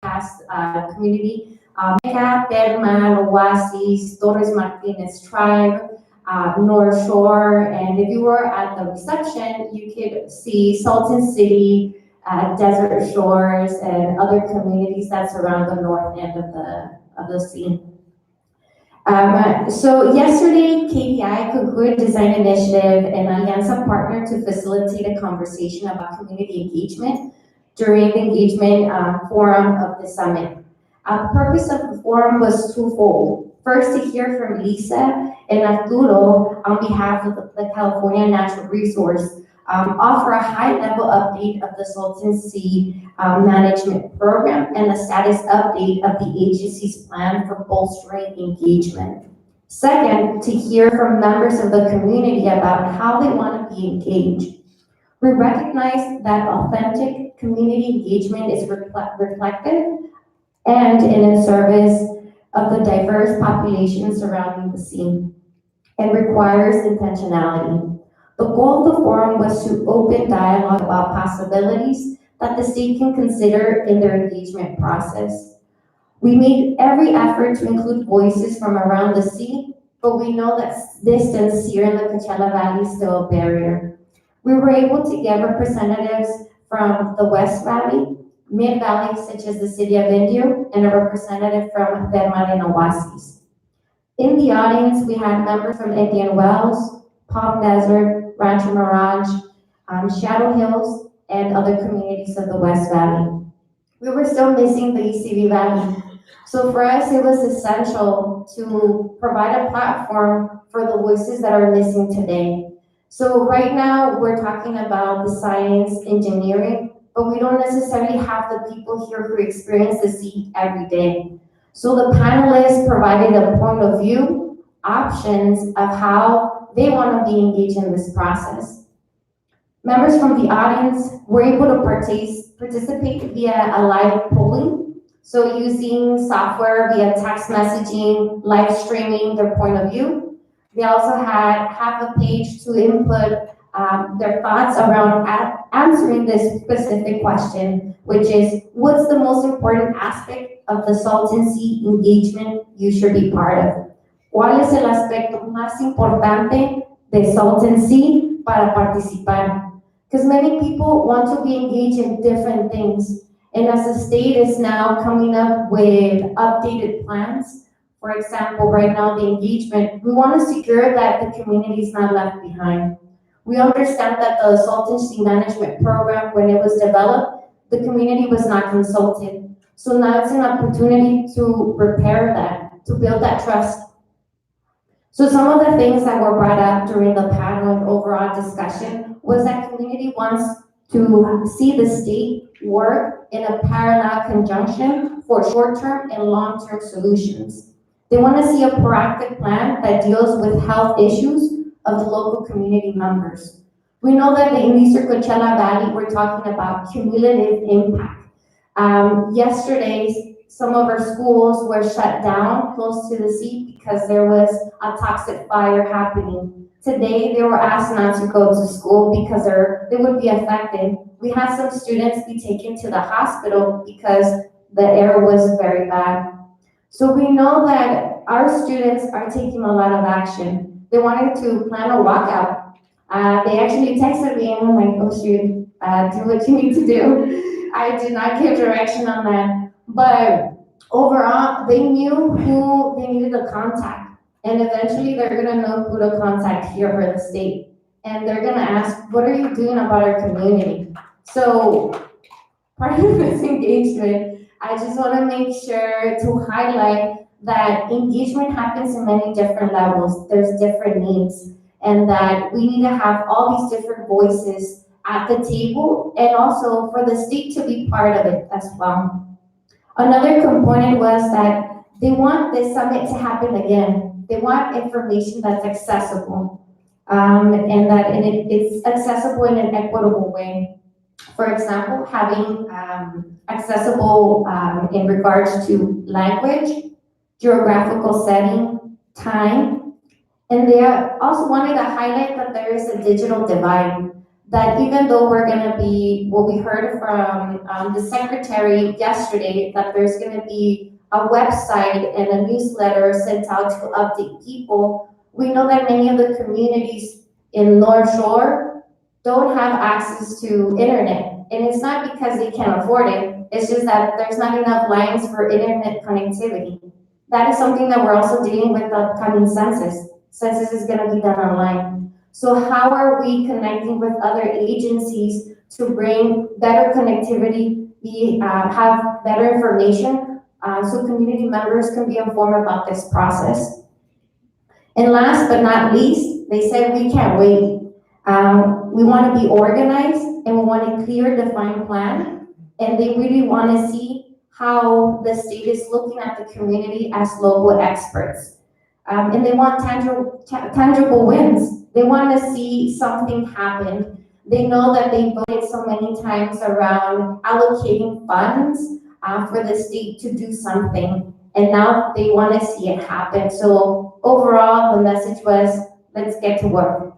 past community, Meca, Termal, Oasis, Torres Martinez Tribe, North Shore, and if you were at the reception, you could see Salton City, Desert Shores, and other communities that surround the north end of the sea. So yesterday, KPI concluded design initiative and Alianza partnered to facilitate a conversation about community engagement during the engagement forum of the summit. The purpose of the forum was twofold. First, to hear from Lisa and Arturo on behalf of the California Natural Resource, offer a high-level update of the Salton Sea Management Program and the status update of the agency's plan for bolstering engagement. Second, to hear from members of the community about how they want to be engaged. We recognize that authentic community engagement is reflective and in service of the diverse population surrounding the sea and requires intentionality. The goal of the forum was to open dialogue about possibilities that the state can consider in their engagement process. We made every effort to include voices from around the sea, but we know that distance here in the Coachella Valley is still a barrier. We were able to get representatives from the West Valley, Mid Valley, such as the city of Indio, and a representative from Termal and Oasis. In the audience, we had members from Indian Wells, Palm Desert, Rancho Mirage, Shadow Hills, and other communities of the West Valley. We were still missing the ECV Valley. So for us, it was essential to provide a platform for the voices that are missing today. So right now, we're talking about the science, engineering, but we don't necessarily have the people here who experience the sea every day. So the panelists provided a point of view, options of how they want to be engaged in this process. Members from the audience were able to participate via a live polling, so using software via text messaging, live streaming their point of view. They also had half a page to input their thoughts around answering this specific question, which is, what's the most important aspect of the Salton Sea engagement you should be part of? ¿Cuál es el aspecto más importante de Salton Sea para participar? Because many people want to be engaged in different things. And as the state is now coming up with updated plans, for example, right now the engagement, we want to secure that the community is not left behind. We understand that the Salton Sea Management Program, when it was developed, the community was not consulted. So now it's an opportunity to repair that, to build that trust. So some of the things that were brought up during the panel and overall discussion was that community wants to see the state work in a parallel conjunction for short-term and long-term solutions. They want to see a proactive plan that deals with health issues of the local community members. We know that in the Eastern Coachella Valley, we're talking about cumulative impact. Yesterday, some of our schools were shut down close to the sea because there was a toxic fire happening. Today, they were asked not to go to school because they would be affected. We had some students be taken to the hospital because the air was very bad. So we know that our students are taking a lot of action. They wanted to plan a walkout. They actually texted me and I'm like, oh shoot, do what you need to do. I did not give direction on that. But overall, they knew who they needed to contact. And eventually they're gonna know who to contact here for the state. And they're gonna ask, what are you doing about our community? So part of this engagement, I just wanna make sure to highlight that engagement happens in many different levels. There's different needs. And that we need to have all these different voices at the table and also for the state to be part of it as well. Another component was that they want this summit to happen again. They want information that's accessible and that it's accessible in an equitable way. For example, having accessible in regards to language, geographical setting, time, and they also wanted to highlight that there is a digital divide. that even though we're gonna be, what we heard from the secretary yesterday, that there's gonna be a website and a newsletter sent out to update people, we know that many of the communities in North Shore don't have access to internet. And it's not because they can't afford it, it's just that there's not enough lines for internet connectivity. That is something that we're also dealing with the upcoming census. Census is gonna be done online. So how are we connecting with other agencies to bring better connectivity, have better information, so community members can be informed about this process? And last but not least, they said we can't wait. We want to be organized and we want a clear, defined plan. And they really want to see how the state is looking at the community as local experts. And they want tangible wins. They want to see something happen. They know that they voted so many times around allocating funds for the state to do something. And now they want to see it happen. So overall, the message was, let's get to work.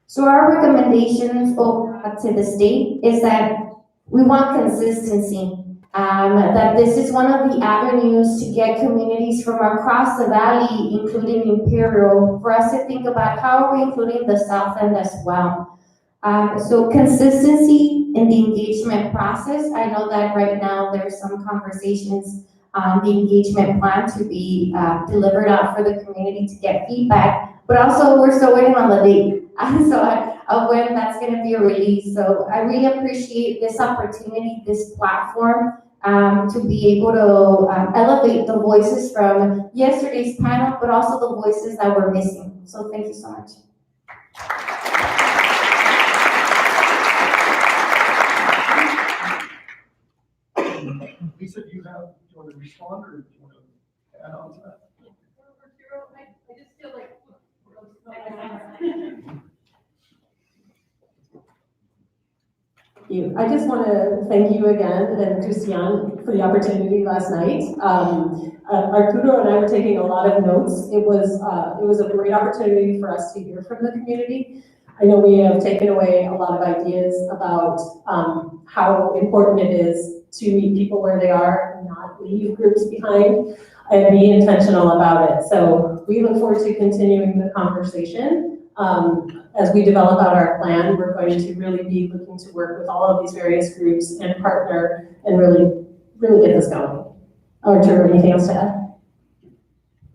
So our recommendations to the state is that we want consistency. That this is one of the avenues to get communities from across the valley, including Imperial, for us to think about how are we including the South End as well. So consistency in the engagement process. I know that right now there's some conversations the engagement plan to be delivered out for the community to get feedback, but also we're still waiting on the date. So when that's going to be released. So I really appreciate this opportunity, this platform, to be able to elevate the voices from yesterday's panel, but also the voices that we're missing. So thank you so much. Lisa, do you want to respond or do you want to add on to that? I just feel like I just want to thank you again and Christian for the opportunity last night. Arturo and I were taking a lot of notes. It was a great opportunity for us to hear from the community. I know we have taken away a lot of ideas about how important it is to meet people where they are and not leave groups behind and be intentional about it. So we look forward to continuing the conversation. As we develop out our plan, we're going to really be looking to work with all of these various groups and partner and really get this going. Arturo, anything else to add?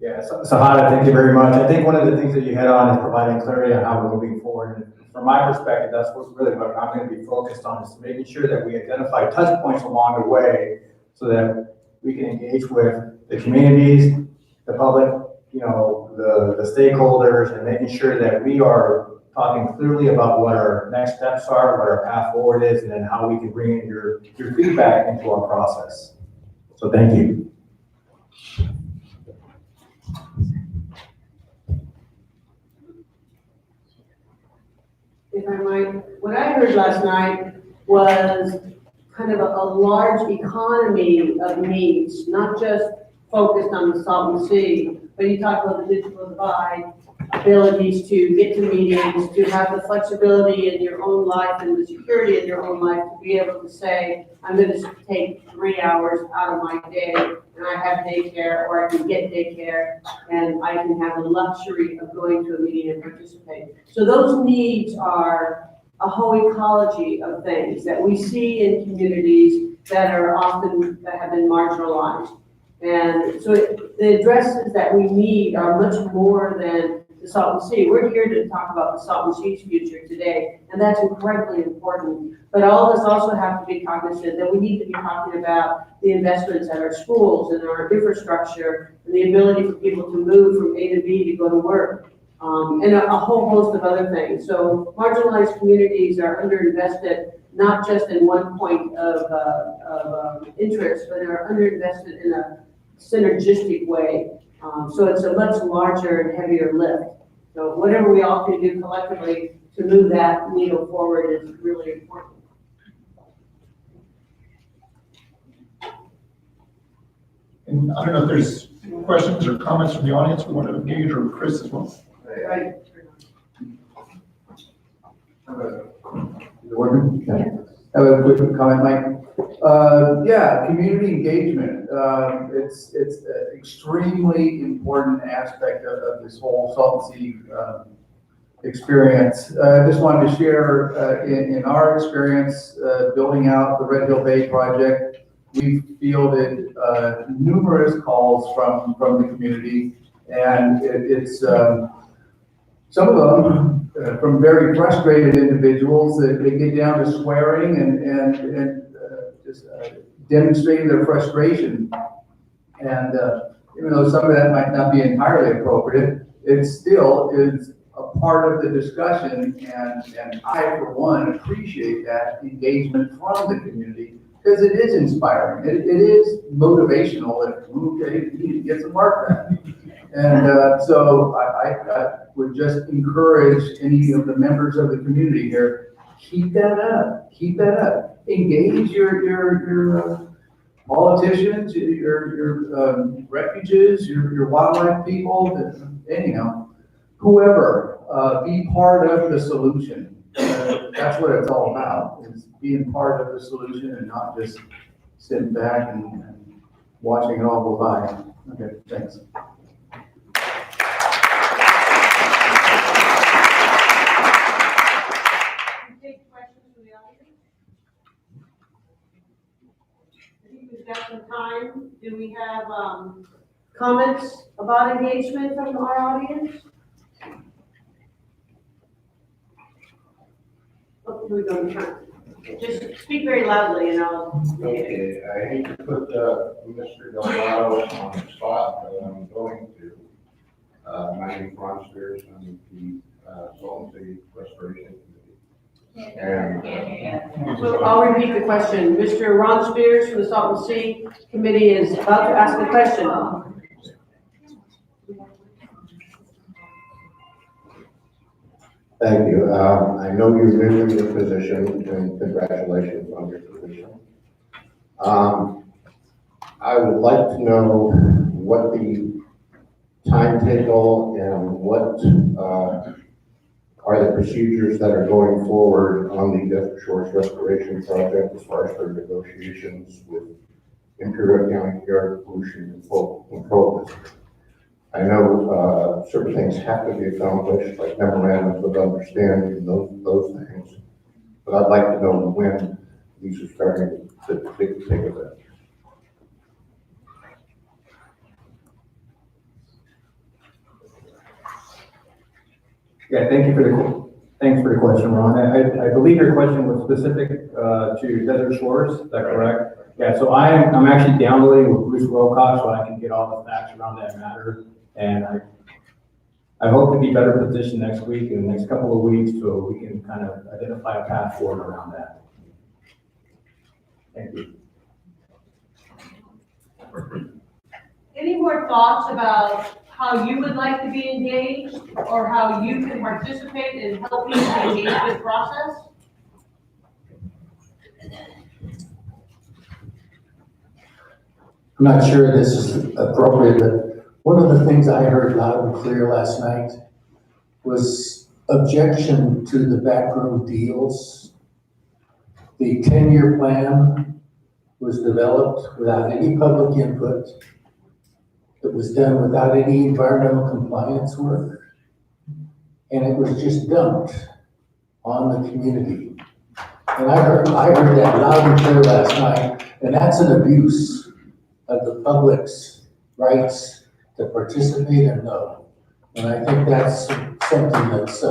Yeah, Sahada, thank you very much. I think one of the things that you hit on is providing clarity on how we're moving forward. And from my perspective, that's what I'm going to be focused on, is making sure that we identify touch points along the way so that we can engage with the communities, the public, the stakeholders, and making sure that we are talking clearly about what our next steps are, what our path forward is, and then how we can bring in your feedback into our process. So thank you. If I might, what I heard last night was kind of a large economy of needs, not just focused on the Salton Sea, but you talk about the digital divide, abilities to get to meetings, to have the flexibility in your own life and the security in your own life to be able to say, I'm going to take 3 hours out of my day and I have daycare, or I can get daycare and I can have the luxury of going to a meeting and participate. So those needs are a whole ecology of things that we see in communities that have been marginalized. And so the addresses that we need are much more than the Salton Sea. We're here to talk about the Salton Sea's future today, and that's incredibly important. But all of us also have to be cognizant that we need to be talking about the investments at our schools and our infrastructure and the ability for people to move from A to B to go to work, and a whole host of other things. So marginalized communities are underinvested, not just in one point of interest, but are underinvested in a synergistic way. So it's a much larger and heavier lift. So whatever we all can do collectively to move that needle forward is really important. And I don't know if there's Questions or comments from the audience? We want to engage, or Chris as well. Right. Working? Okay. I have a quick comment, Mike. Yeah, community engagement. It's an extremely important aspect of this whole Salton Sea experience. I just wanted to share in our experience building out the Red Hill Bay project. We've fielded numerous calls from the community, and it's some of them from very frustrated individuals that they get down to swearing and just demonstrating their frustration. And even though some of that might not be entirely appropriate, it still is a part of the discussion, and I, for one, appreciate that engagement from the community, because it is inspiring. It is motivational that, okay, you need to get some work done. And so I would just encourage any of the members of the community here, keep that up, keep that up. Engage your politicians, your refuges, your wildlife people, anyhow, whoever, be part of the solution. That's what it's all about, is being part of the solution and not just sitting back and watching it all go by. Okay, thanks. Take questions from the audience? I think we've got some time. Do we have comments about engagement from our audience? Oh, here we go, just speak very loudly and I'll. Okay, I hate to put Mr. Delgado on the spot, but I'm going to. My name is Ron Spears, I'm the Salton Sea Restoration Committee. And So I'll repeat the question. Mr. Ron Spears from the Salton Sea Committee is about to ask a question. thank you. I know you're new in your position, and congratulations on your position. I would like to know what the timetable and what are the procedures that are going forward on the Desert Shores Restoration Project as far as their negotiations with Imperial County Air Pollution Control District. I know certain things have to be accomplished, like memorandums of understanding and those things, but I'd like to know when these are starting to take effect. Yeah, thanks for the question, Ron. I believe your question was specific to Desert Shores, is that correct? Yeah, so I'm actually downloading with Bruce Wilcox so I can get all the facts around that matter. And I hope to be better positioned next week and the next couple of weeks so we can kind of identify a path forward around that. Thank you. Any more thoughts about how you would like to be engaged or how you can participate in helping the engagement process? I'm not sure this is appropriate, but one of the things I heard loud and clear last night was objection to the backroom deals. The 10-year plan was developed without any public input. It was done without any environmental compliance work. And it was just dumped on the community. And I heard that loud and clear last night, and that's an abuse of the public's rights to participate and know. And I think that's something that's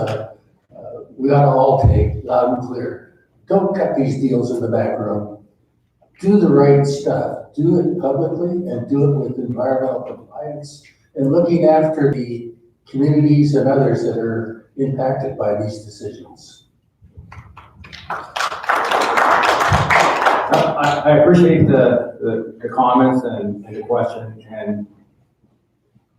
we ought to all take loud and clear. Don't cut these deals in the back room. Do the right stuff. Do it publicly and do it with environmental compliance and looking after the communities and others that are impacted by these decisions. I appreciate the comments and the question, and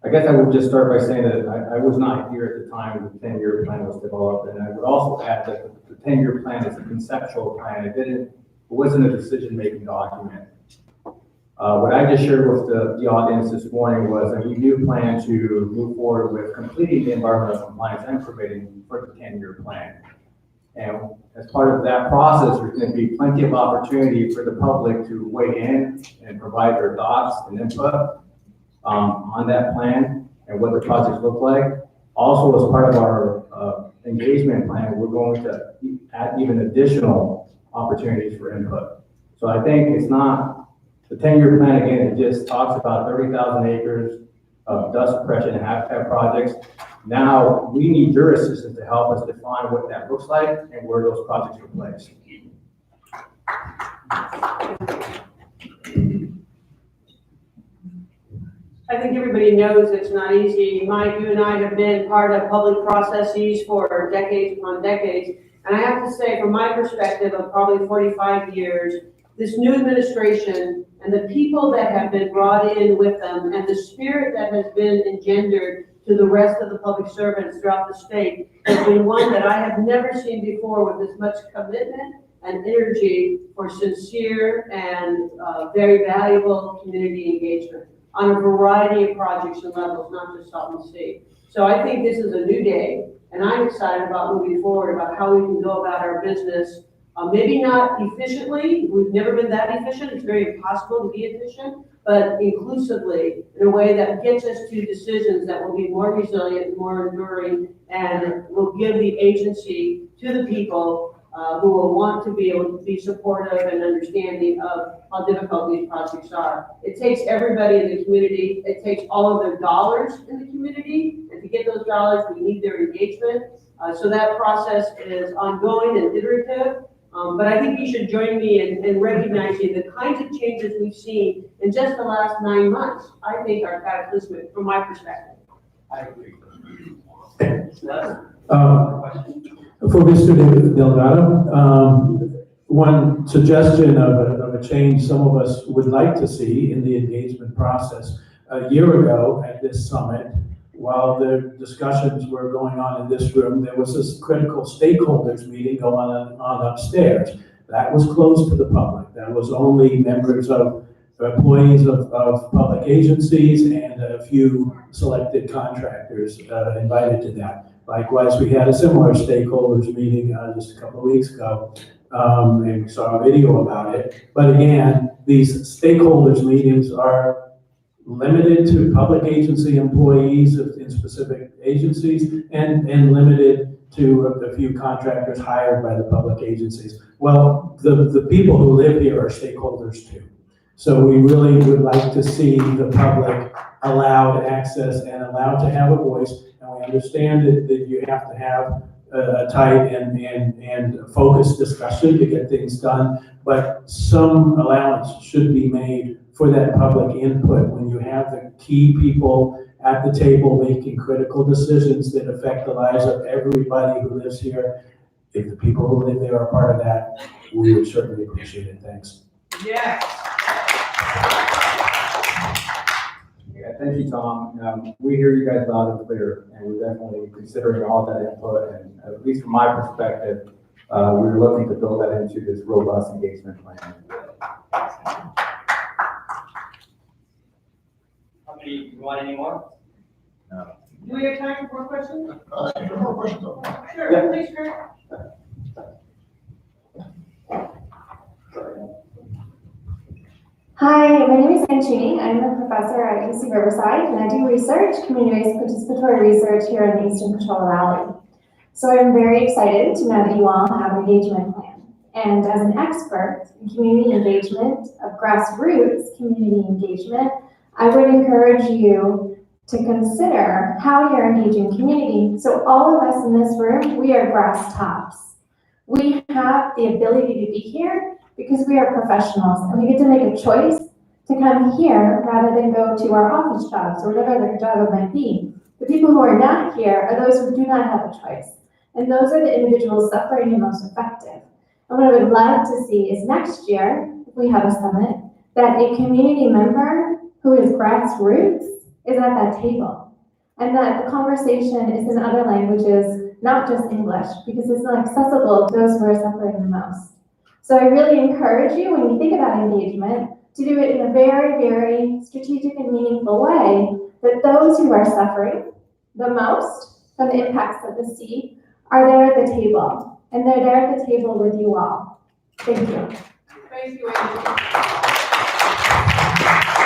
I guess I would just start by saying that I was not here at the time the 10-year plan was developed, and I would also add that the 10-year plan is a conceptual plan. It wasn't a decision-making document. What I just shared with the audience this morning was that we do plan to move forward with completing the environmental compliance and permitting for the 10-year plan. And as part of that process, there's going to be plenty of opportunity for the public to weigh in and provide their thoughts and input on that plan and what the projects look like. Also, as part of our engagement plan, we're going to add even additional opportunities for input. So I think it's not, the 10-year plan, again, it just talks about 30,000 acres of dust suppression and habitat projects. Now, we need your assistance to help us define what that looks like and where those projects are placed. I think everybody knows it's not easy. Mike, you and I have been part of public processes for decades upon decades. And I have to say, from my perspective of probably 45 years, this new administration and the people that have been brought in with them and the spirit that has been engendered to the rest of the public servants throughout the state has been one that I have never seen before, with as much commitment and energy for sincere and very valuable community engagement on a variety of projects and levels, not just Salton Sea. So I think this is a new day, and I'm excited about moving forward, about how we can go about our business. Maybe not efficiently, we've never been that efficient, it's very impossible to be efficient, but inclusively, in a way that gets us to decisions that will be more resilient, more enduring, and will give the agency to the people who will want to be able to be supportive and understanding of how difficult these projects are. It takes everybody in the community, it takes all of their dollars in the community, and to get those dollars, we need their engagement. So that process is ongoing and iterative. But I think you should join me in recognizing the kinds of changes we've seen in just the last 9 months, I think are cataclysmic from my perspective. I agree. For Mr. Delgado, one suggestion of a change some of us would like to see in the engagement process. A year ago at this summit, while the discussions were going on in this room, there was this critical stakeholders meeting going on upstairs. That was closed to the public. That was only members of employees of public agencies and a few selected contractors invited to that. Likewise, we had a similar stakeholders meeting just a couple of weeks ago, and we saw a video about it. But again, these stakeholders meetings are limited to public agency employees in specific agencies and limited to a few contractors hired by the public agencies. Well, the people who live here are stakeholders too. So we really would like to see the public allowed access and allowed to have a voice. And we understand that you have to have a tight and focused discussion to get things done, but some allowance should be made for that public input when you have the key people at the table making critical decisions that affect the lives of everybody who lives here. If the people who live there are part of that, we would certainly appreciate it. Thanks. Yes. Yeah, thank you, Tom. We hear you guys loud and clear, and we're definitely considering all that input. And at least from my perspective, we're looking to build that into this robust engagement plan. You want any more? No. Do we have time for more questions? More questions? Sure, Yeah. please, Kurt. Hi, my name is Anchini. I'm a professor at UC Riverside, and I do research, community-based participatory research here in the Eastern Coachella Valley. So I'm very excited to know that you all have an engagement plan. And as an expert in community engagement, of grassroots community engagement, I would encourage you to consider how you're engaging community. So all of us in this room, we are grass tops. We have the ability to be here because we are professionals and we get to make a choice to come here rather than go to our office jobs or whatever their job it might be. The people who are not here are those who do not have a choice. And those are the individuals suffering the most effective. And what I would love to see is next year, if we have a summit, that a community member who is grassroots is at that table. And that the conversation is in other languages, not just English, because it's not accessible to those who are suffering the most. So I really encourage you, when you think about engagement, to do it in a very, very strategic and meaningful way, that those who are suffering the most from the impacts of the sea are there at the table, and they're there at the table with you all. Thank you. Thank you, Angie.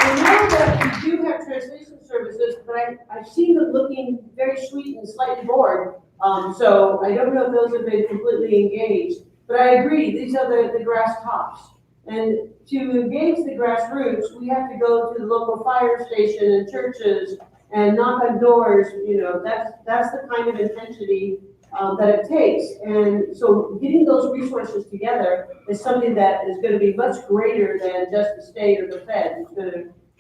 I know that you do have translation services, but I've seen them looking very sweet and slightly bored. So I don't know if those have been completely engaged, but I agree, these are the grass tops. And to engage the grassroots, we have to go to the local fire station and churches and knock on doors. You know, that's the kind of intensity that it takes. And so getting those resources together is something that is going to be much greater than just the state or the Fed.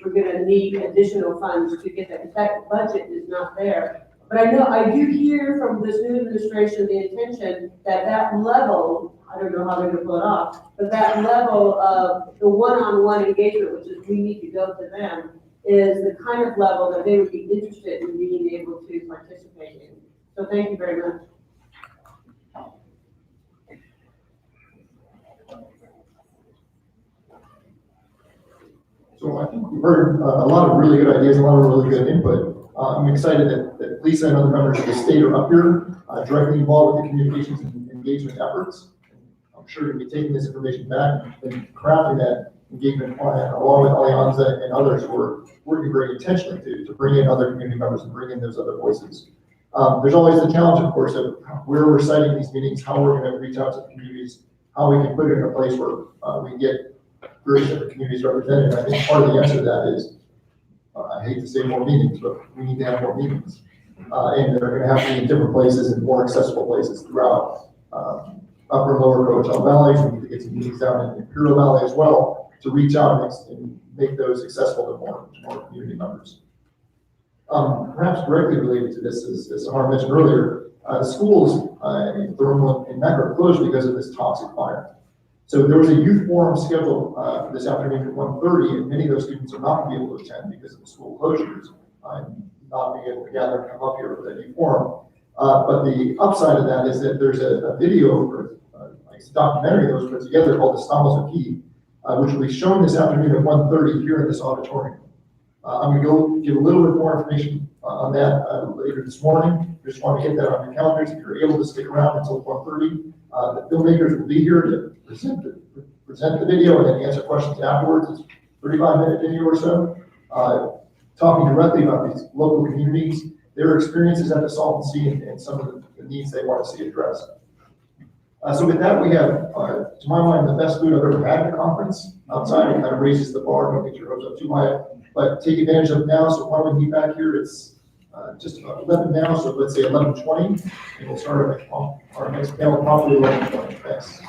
We're going to need additional funds to get that. In fact, the budget is not there. But I do hear from this new administration the intention that that level, I don't know how they're going to pull it off, but that level of the one-on-one engagement, which is we need to go to them, is the kind of level that they would be interested in being able to participate in. So thank you very much. So I think we've heard a lot of really good ideas, a lot of really good input. I'm excited that Lisa and other members of the state are up here, directly involved with the communications and engagement efforts. I'm sure you'll be taking this information back and crafting that engagement plan along with Alianza and others who are working very intentionally to bring in other community members and bring in those other voices. There's always the challenge, of course, of where we're citing these meetings, how we're going to reach out to the communities, how we can put it in a place where we get various different communities represented. I think part of the answer to that is, I hate to say more meetings, but we need to have more meetings. And they're going to have to be in different places and more accessible places throughout upper and lower Coachella valleys. We need to get some meetings down in Imperial Valley as well to reach out and make those accessible to more community members. Perhaps directly related to this, as Samar mentioned earlier, the schools in Thermal and Mecca are closed because of this toxic fire. So there was a youth forum scheduled this afternoon at 1:30, and many of those students are not going to be able to attend because of the school closures and not being able to gather and come up here for that youth forum. But the upside of that is that there's a video, or like a documentary that was put together called Estamos Aquí, which will be shown this afternoon at 1:30 here in this auditorium. I'm going to go give a little bit more information on that later this morning. Just want to get that on your calendars. If you're able to stick around until 1:30, the filmmakers will be here to present the video and then answer questions afterwards. It's a 35-minute video or so, talking directly about these local communities, their experiences at the Salton Sea, and some of the needs they want to see addressed. So with that, we have, to my mind, the best food I've ever had at a conference. Outside, it kind of raises the bar. Don't get your hopes up too high, but take advantage of it now. So why don't we meet back here? It's just about 11 now, so let's say 11:20, and we'll start our next panel promptly 11:20. Thanks.